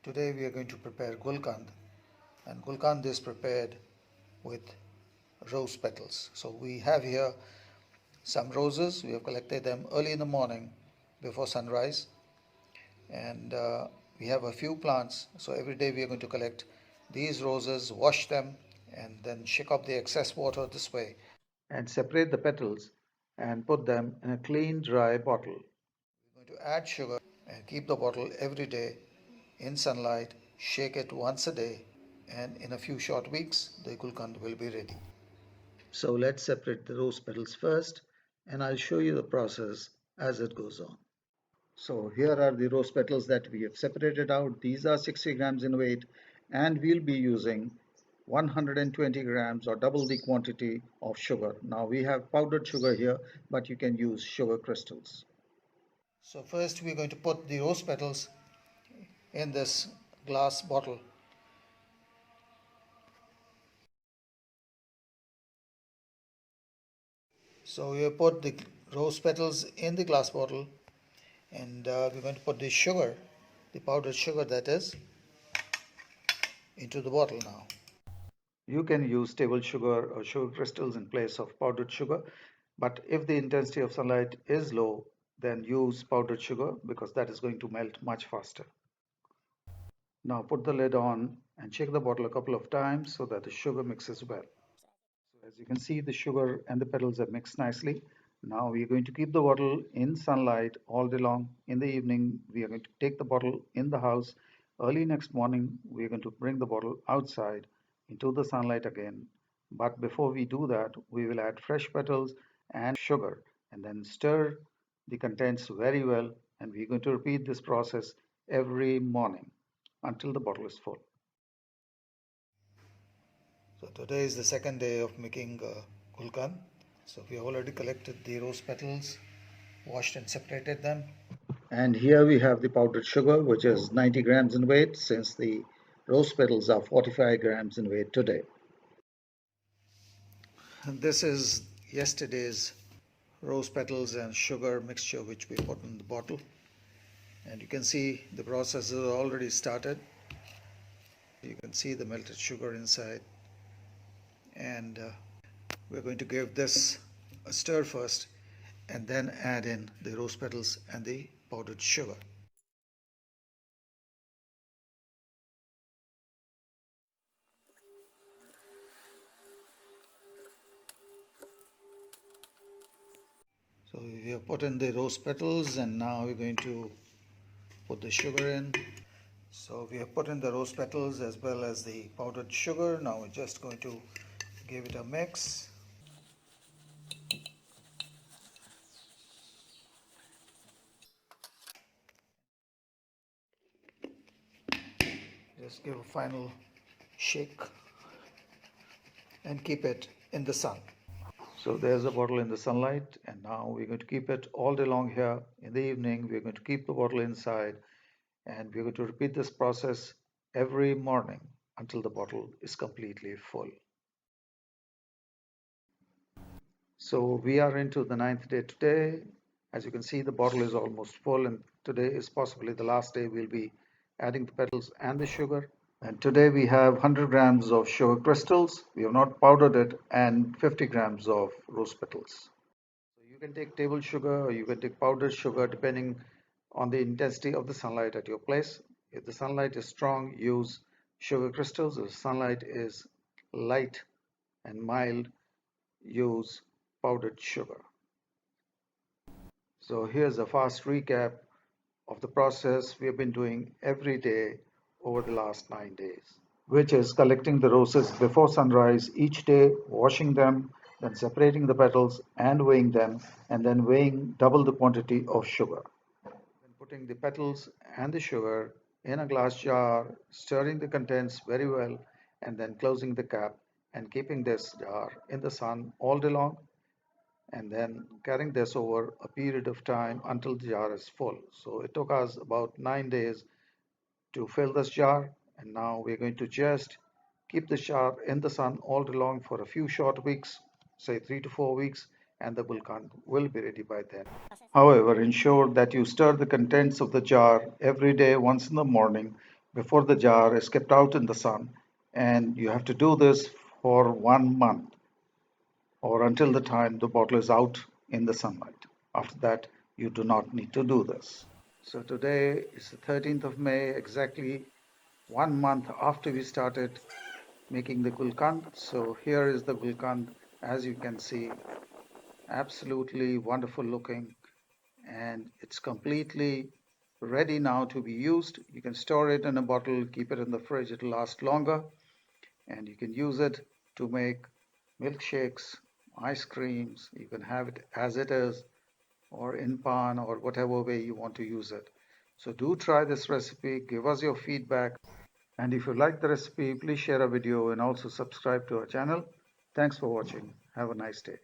Today we are going to prepare Gulkand, and Gulkand is prepared with rose petals. So we have here some roses. We have collected them early in the morning before sunrise, and we have a few plants. So every day we are going to collect these roses, wash them, and then shake up the excess water this way, and separate the petals and put them in a clean, dry bottle. We're going to add sugar and keep the bottle every day in sunlight, shake it once a day, and in a few short weeks, the Gulkand will be ready. So let's separate the rose petals first, and I'll show you the process as it goes on. So here are the rose petals that we have separated out. These are 60 grams in weight, and we'll be using 120 grams or double the quantity of sugar. Now we have powdered sugar here, but you can use sugar crystals. So first we're going to put the rose petals in this glass bottle. So we have put the rose petals in the glass bottle, and we're going to put the sugar, the powdered sugar that is, into the bottle now. You can use table sugar or sugar crystals in place of powdered sugar, but if the intensity of sunlight is low, then use powdered sugar because that is going to melt much faster. Now put the lid on and shake the bottle a couple of times so that the sugar mixes well. So as you can see, the sugar and the petals are mixed nicely. Now we are going to keep the bottle in sunlight all day long. In the evening, we are going to take the bottle in the house. Early next morning, we are going to bring the bottle outside into the sunlight again. But before we do that, we will add fresh petals and sugar and then stir the contents very well. And we're going to repeat this process every morning until the bottle is full. So today is the second day of making Gulkand. So we already collected the rose petals, washed and separated them. And here we have the powdered sugar, which is 90 grams in weight, since the rose petals are 45 grams in weight today. And this is yesterday's rose petals and sugar mixture, which we put in the bottle. And you can see the process has already started. You can see the melted sugar inside. And we're going to give this a stir first and then add in the rose petals and the powdered sugar. So we have put in the rose petals, and now we're going to put the sugar in. So we have put in the rose petals as well as the powdered sugar. Now we're just going to give it a mix. Just give a final shake and keep it in the sun. So there's a bottle in the sunlight, and now we're going to keep it all day long here. In the evening, we're going to keep the bottle inside, and we're going to repeat this process every morning until the bottle is completely full. So we are into the ninth day today. As you can see, the bottle is almost full, and today is possibly the last day we'll be adding the petals and the sugar. And today we have 100 grams of sugar crystals. We have not powdered it, and 50 grams of rose petals. So you can take table sugar or you can take powdered sugar depending on the intensity of the sunlight at your place. If the sunlight is strong, use sugar crystals. If sunlight is light and mild, use powdered sugar. So here's a fast recap of the process we have been doing every day over the last 9 days, which is collecting the roses before sunrise each day, washing them, then separating the petals and weighing them, and then weighing double the quantity of sugar. Then putting the petals and the sugar in a glass jar, stirring the contents very well, and then closing the cap and keeping this jar in the sun all day long, and then carrying this over a period of time until the jar is full. So it took us about 9 days to fill this jar, and now we're going to just keep the jar in the sun all day long for a few short weeks, say 3 to 4 weeks, and the Gulkand will be ready by then. However, ensure that you stir the contents of the jar every day once in the morning before the jar is kept out in the sun, and you have to do this for 1 month or until the time the bottle is out in the sunlight. After that, you do not need to do this. So today is the 13th of May, exactly 1 month after we started making the Gulkand. So here is the Gulkand, as you can see, absolutely wonderful looking, and it's completely ready now to be used. You can store it in a bottle, keep it in the fridge, it'll last longer, and you can use it to make milkshakes, ice creams. You can have it as it is, or in pan, or whatever way you want to use it. So do try this recipe, give us your feedback, and if you like the recipe, please share a video and also subscribe to our channel. Thanks for watching. Have a nice day.